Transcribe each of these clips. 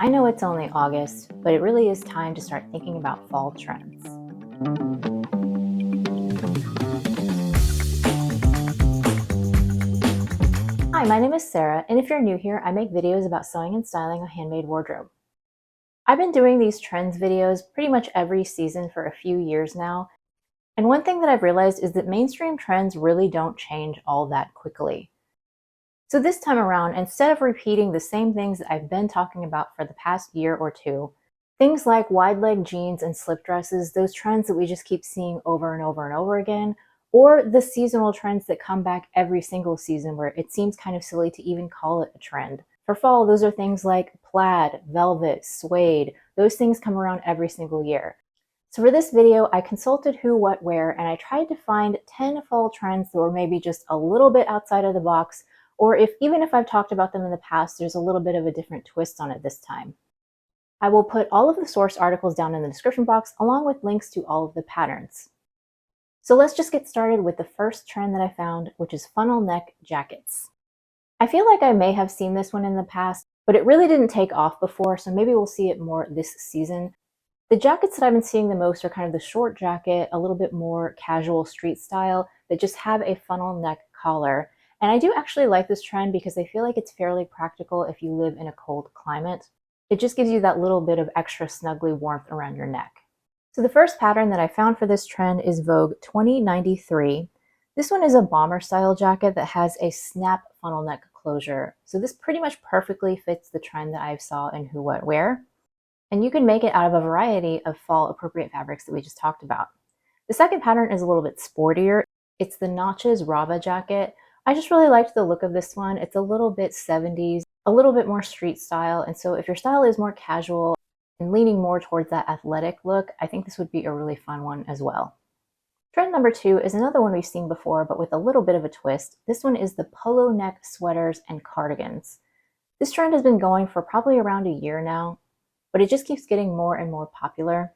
I know it's only August, but it really is time to start thinking about fall trends. Hi, my name is Sarah, and if you're new here, I make videos about sewing and styling a handmade wardrobe. I've been doing these trends videos pretty much every season for a few years now, and one thing that I've realized is that mainstream trends really don't change all that quickly. So this time around, instead of repeating the same things that I've been talking about for the past year or two, things like wide leg jeans and slip dresses, those trends that we just keep seeing over and over and over again, or the seasonal trends that come back every single season where it seems kind of silly to even call it a trend. For fall, those are things like plaid, velvet, suede. Those things come around every single year. So for this video, I consulted who, what, where, and I tried to find 10 fall trends that were maybe just a little bit outside of the box, or if even if I've talked about them in the past, there's a little bit of a different twist on it this time. I will put all of the source articles down in the description box, along with links to all of the patterns. So let's just get started with the first trend that I found, which is funnel neck jackets. I feel like I may have seen this one in the past, but it really didn't take off before, so maybe we'll see it more this season. The jackets that I've been seeing the most are kind of the short jacket, a little bit more casual street style, that just have a funnel neck collar. And I do actually like this trend because I feel like it's fairly practical if you live in a cold climate. It just gives you that little bit of extra snuggly warmth around your neck. So the first pattern that I found for this trend is Vogue 2093. This one is a bomber style jacket that has a snap funnel neck closure. So this pretty much perfectly fits the trend that I saw in Who What Wear. And you can make it out of a variety of fall appropriate fabrics that we just talked about. The second pattern is a little bit sportier. It's the Notches Raba jacket. I just really liked the look of this one. It's a little bit 70s, a little bit more street style. And so if your style is more casual and leaning more towards that athletic look, I think this would be a really fun one as well. Trend number 2 is another one we've seen before, but with a little bit of a twist. This one is the polo neck sweaters and cardigans. This trend has been going for probably around a year now, but it just keeps getting more and more popular.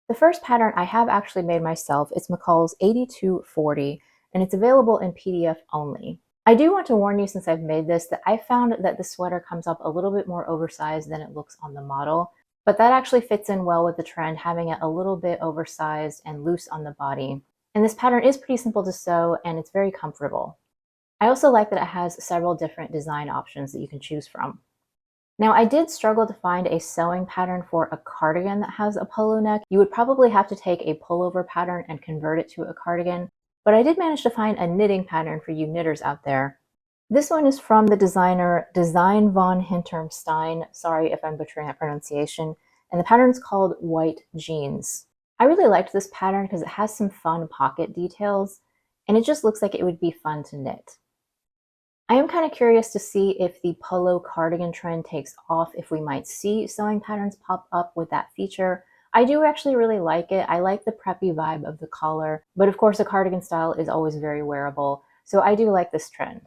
The first pattern I have actually made myself. It's McCall's 8240, and it's available in PDF only. I do want to warn you, since I've made this, that I found that the sweater comes up a little bit more oversized than it looks on the model, but that actually fits in well with the trend, having it a little bit oversized and loose on the body. And this pattern is pretty simple to sew, and it's very comfortable. I also like that it has several different design options that you can choose from. Now, I did struggle to find a sewing pattern for a cardigan that has a polo neck. You would probably have to take a pullover pattern and convert it to a cardigan, but I did manage to find a knitting pattern for you knitters out there. This one is from the designer Design von Hintermstein. Sorry if I'm butchering that pronunciation. And the pattern is called White Jeans. I really liked this pattern because it has some fun pocket details, and it just looks like it would be fun to knit. I am kind of curious to see if the polo cardigan trend takes off, if we might see sewing patterns pop up with that feature. I do actually really like it. I like the preppy vibe of the collar, but of course the cardigan style is always very wearable, so I do like this trend.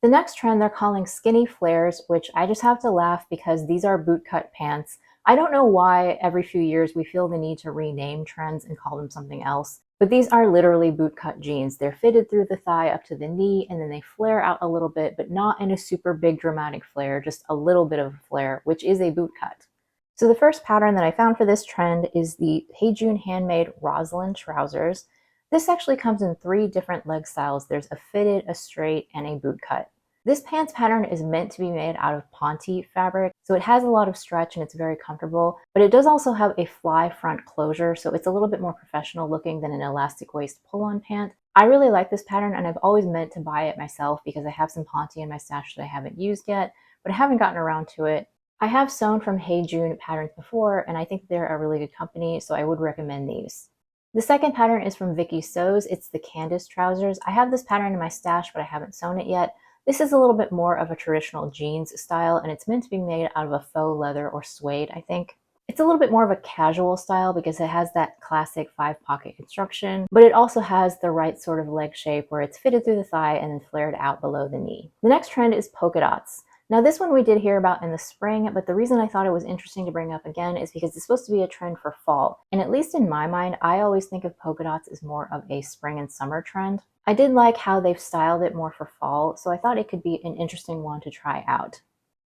The next trend they're calling skinny flares, which I just have to laugh because these are bootcut pants. I don't know why every few years we feel the need to rename trends and call them something else. But these are literally bootcut jeans. They're fitted through the thigh up to the knee, and then they flare out a little bit, but not in a super big dramatic flare, just a little bit of a flare, which is a bootcut. So the first pattern that I found for this trend is the Hey June handmade Roslyn trousers. This actually comes in 3 different leg styles. There's a fitted, a straight, and a bootcut. This pants pattern is meant to be made out of ponte fabric, so it has a lot of stretch and it's very comfortable, but it does also have a fly front closure, so it's a little bit more professional looking than an elastic waist pull-on pant. I really like this pattern, and I've always meant to buy it myself because I have some ponte in my stash that I haven't used yet, but I haven't gotten around to it. I have sewn from Hey June patterns before, and I think they're a really good company, so I would recommend these. The second pattern is from Vicky Sews. It's the Candace trousers. I have this pattern in my stash, but I haven't sewn it yet. This is a little bit more of a traditional jeans style, and it's meant to be made out of a faux leather or suede, I think. It's a little bit more of a casual style because it has that classic 5-pocket construction, but it also has the right sort of leg shape where it's fitted through the thigh and then flared out below the knee. The next trend is polka dots. Now, this one we did hear about in the spring, but the reason I thought it was interesting to bring up again is because it's supposed to be a trend for fall. And at least in my mind, I always think of polka dots as more of a spring and summer trend. I did like how they've styled it more for fall, so I thought it could be an interesting one to try out.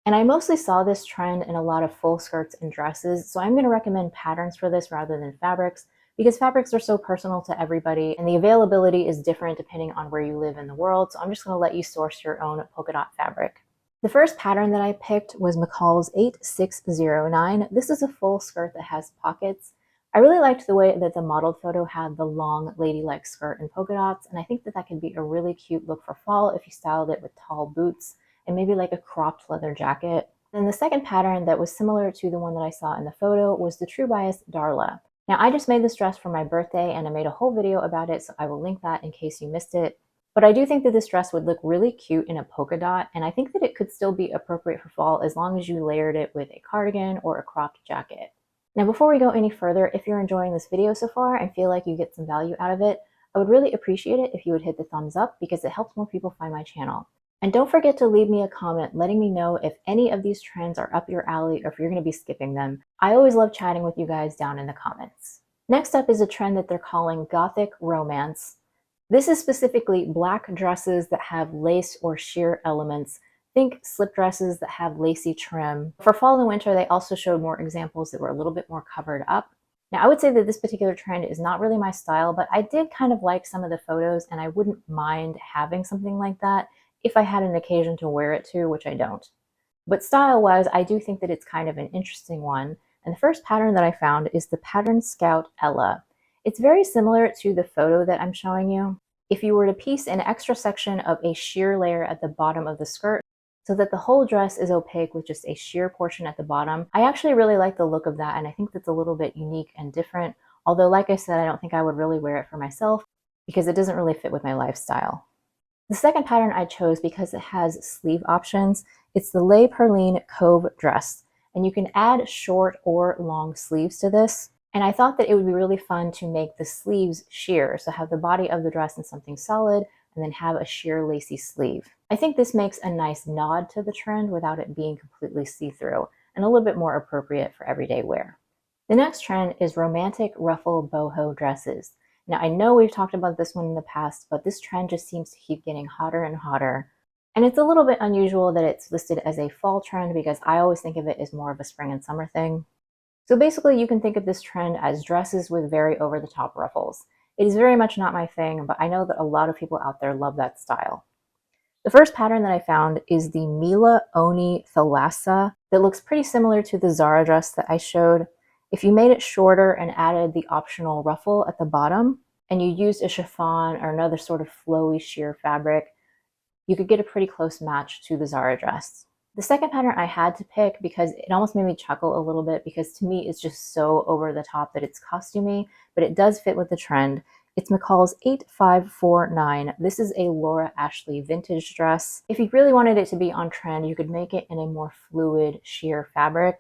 And I mostly saw this trend in a lot of full skirts and dresses, so I'm going to recommend patterns for this rather than fabrics because fabrics are so personal to everybody and the availability is different depending on where you live in the world. So I'm just going to let you source your own polka dot fabric. The first pattern that I picked was McCall's 8609. This is a full skirt that has pockets. I really liked the way that the modeled photo had the long ladylike skirt and polka dots, and I think that that could be a really cute look for fall if you styled it with tall boots and maybe like a cropped leather jacket. Then the second pattern that was similar to the one that I saw in the photo was the True Bias Darla. Now I just made this dress for my birthday and I made a whole video about it, so I will link that in case you missed it. But I do think that this dress would look really cute in a polka dot, and I think that it could still be appropriate for fall as long as you layered it with a cardigan or a cropped jacket. Now before we go any further, if you're enjoying this video so far and feel like you get some value out of it, I would really appreciate it if you would hit the thumbs up because it helps more people find my channel. And don't forget to leave me a comment letting me know if any of these trends are up your alley or if you're going to be skipping them. I always love chatting with you guys down in the comments. Next up is a trend that they're calling Gothic Romance. This is specifically black dresses that have lace or sheer elements. Think slip dresses that have lacy trim. For fall and winter, they also showed more examples that were a little bit more covered up. Now, I would say that this particular trend is not really my style, but I did kind of like some of the photos and I wouldn't mind having something like that if I had an occasion to wear it to, which I don't. But style-wise, I do think that it's kind of an interesting one. And the first pattern that I found is the Pattern Scout Ella. It's very similar to the photo that I'm showing you. If you were to piece an extra section of a sheer layer at the bottom of the skirt so that the whole dress is opaque with just a sheer portion at the bottom, I actually really like the look of that, and I think that's a little bit unique and different. Although, like I said, I don't think I would really wear it for myself because it doesn't really fit with my lifestyle. The second pattern I chose because it has sleeve options. It's the Le Perline Cove dress, and you can add short or long sleeves to this. And I thought that it would be really fun to make the sleeves sheer, so have the body of the dress in something solid and then have a sheer lacy sleeve. I think this makes a nice nod to the trend without it being completely see-through and a little bit more appropriate for everyday wear. The next trend is romantic ruffle boho dresses. Now, I know we've talked about this one in the past, but this trend just seems to keep getting hotter and hotter. And it's a little bit unusual that it's listed as a fall trend because I always think of it as more of a spring and summer thing. So basically, you can think of this trend as dresses with very over-the-top ruffles. It is very much not my thing, but I know that a lot of people out there love that style. The first pattern that I found is the Mila Oni Thalassa that looks pretty similar to the Zara dress that I showed. If you made it shorter and added the optional ruffle at the bottom, and you used a chiffon or another sort of flowy sheer fabric, you could get a pretty close match to the Zara dress. The second pattern I had to pick because it almost made me chuckle a little bit because to me it's just so over the top that it's costumey, but it does fit with the trend. It's McCall's 8549. This is a Laura Ashley vintage dress. If you really wanted it to be on trend, you could make it in a more fluid sheer fabric.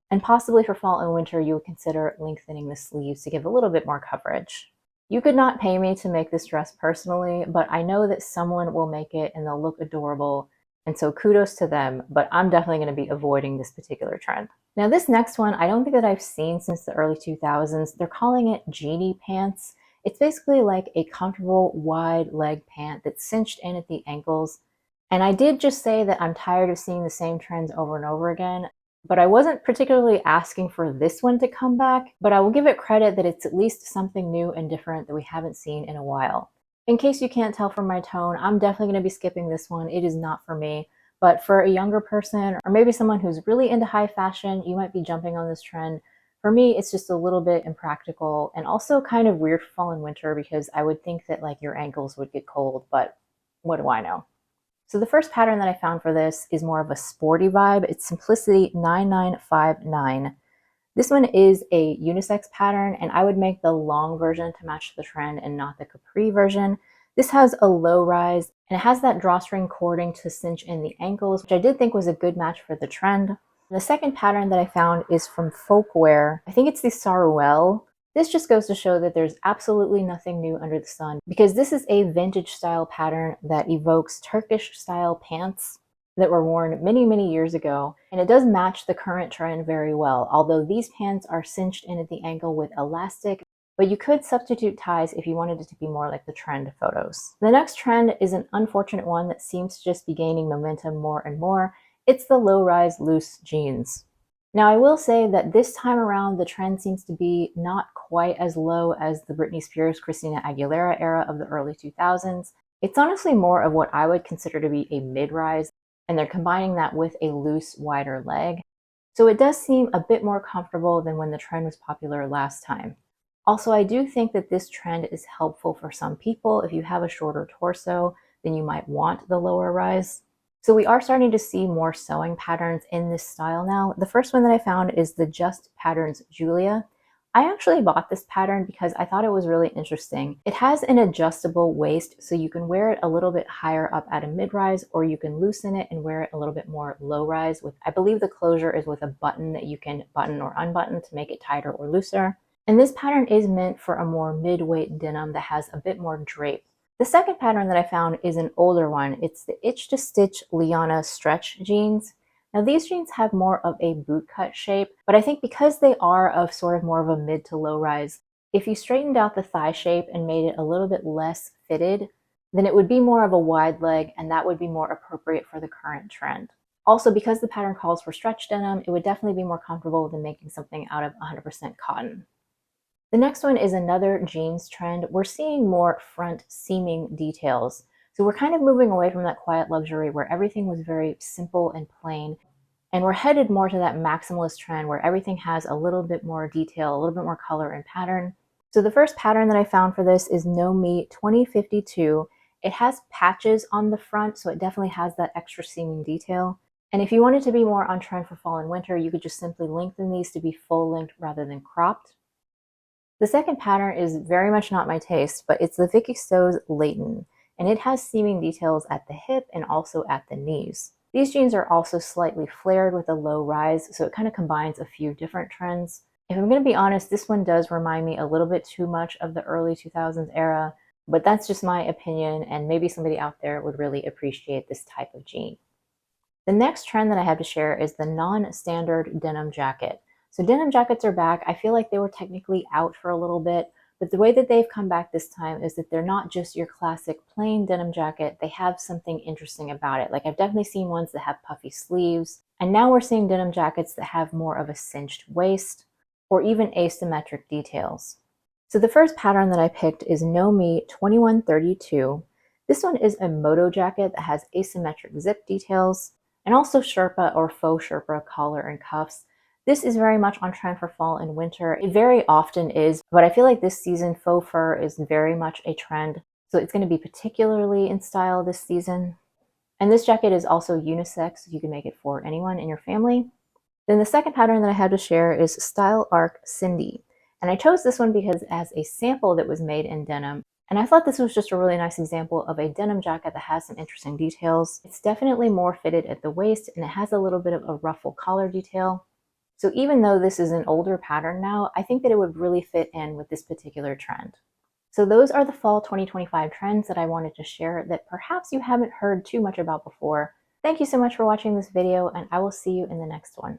And possibly for fall and winter, you would consider lengthening the sleeves to give a little bit more coverage. You could not pay me to make this dress personally, but I know that someone will make it and they'll look adorable. And so kudos to them, but I'm definitely going to be avoiding this particular trend. Now this next one, I don't think that I've seen since the early 2000s. They're calling it genie pants. It's basically like a comfortable wide leg pant that's cinched in at the ankles. And I did just say that I'm tired of seeing the same trends over and over again, but I wasn't particularly asking for this one to come back, but I will give it credit that it's at least something new and different that we haven't seen in a while. In case you can't tell from my tone, I'm definitely going to be skipping this one. It is not for me. But for a younger person, or maybe someone who's really into high fashion, you might be jumping on this trend. For me, it's just a little bit impractical and also kind of weird for fall and winter because I would think that like your ankles would get cold, but what do I know? So the first pattern that I found for this is more of a sporty vibe. It's Simplicity 9959. This one is a unisex pattern, and I would make the long version to match the trend and not the capri version. This has a low rise, and it has that drawstring cording to cinch in the ankles, which I did think was a good match for the trend. The second pattern that I found is from Folkwear. I think it's the Saruel. This just goes to show that there's absolutely nothing new under the sun because this is a vintage style pattern that evokes Turkish style pants that were worn many, many years ago. And it does match the current trend very well, although these pants are cinched in at the ankle with elastic, but you could substitute ties if you wanted it to be more like the trend photos. The next trend is an unfortunate one that seems to just be gaining momentum more and more. It's the low-rise loose jeans. Now, I will say that this time around, the trend seems to be not quite as low as the Britney Spears, Christina Aguilera era of the early 2000s. It's honestly more of what I would consider to be a mid-rise, and they're combining that with a loose, wider leg. So it does seem a bit more comfortable than when the trend was popular last time. Also, I do think that this trend is helpful for some people. If you have a shorter torso, then you might want the lower rise. So we are starting to see more sewing patterns in this style now. The first one that I found is the Just Patterns Julia. I actually bought this pattern because I thought it was really interesting. It has an adjustable waist, so you can wear it a little bit higher up at a mid-rise, or you can loosen it and wear it a little bit more low-rise. I believe the closure is with a button that you can button or unbutton to make it tighter or looser. And this pattern is meant for a more mid-weight denim that has a bit more drape. The second pattern that I found is an older one. It's the Itch to Stitch Liana stretch jeans. Now these jeans have more of a bootcut shape, but I think because they are of sort of more of a mid to low rise, if you straightened out the thigh shape and made it a little bit less fitted, then it would be more of a wide leg, and that would be more appropriate for the current trend. Also, because the pattern calls for stretch denim, it would definitely be more comfortable than making something out of 100% cotton. The next one is another jeans trend. We're seeing more front seaming details. So we're kind of moving away from that quiet luxury where everything was very simple and plain. And we're headed more to that maximalist trend where everything has a little bit more detail, a little bit more color and pattern. So the first pattern that I found for this is No Me 2052. It has patches on the front, so it definitely has that extra seaming detail. And if you wanted to be more on trend for fall and winter, you could just simply lengthen these to be full length rather than cropped. The second pattern is very much not my taste, but it's the Vicky Stowe's Leighton, and it has seaming details at the hip and also at the knees. These jeans are also slightly flared with a low rise, so it kind of combines a few different trends. If I'm going to be honest, this one does remind me a little bit too much of the early 2000s era, but that's just my opinion, and maybe somebody out there would really appreciate this type of jean. The next trend that I have to share is the non-standard denim jacket. So denim jackets are back. I feel like they were technically out for a little bit, but the way that they've come back this time is that they're not just your classic plain denim jacket. They have something interesting about it. Like I've definitely seen ones that have puffy sleeves, and now we're seeing denim jackets that have more of a cinched waist or even asymmetric details. So the first pattern that I picked is No Me 2132. This one is a moto jacket that has asymmetric zip details and also Sherpa or faux Sherpa collar and cuffs. This is very much on trend for fall and winter. It very often is, but I feel like this season faux fur is very much a trend. So it's going to be particularly in style this season. And this jacket is also unisex, so you can make it for anyone in your family. Then the second pattern that I had to share is Style Arc Cindy. And I chose this one because it has a sample that was made in denim. And I thought this was just a really nice example of a denim jacket that has some interesting details. It's definitely more fitted at the waist, and it has a little bit of a ruffle collar detail. So even though this is an older pattern now, I think that it would really fit in with this particular trend. So those are the fall 2025 trends that I wanted to share that perhaps you haven't heard too much about before. Thank you so much for watching this video, and I will see you in the next one.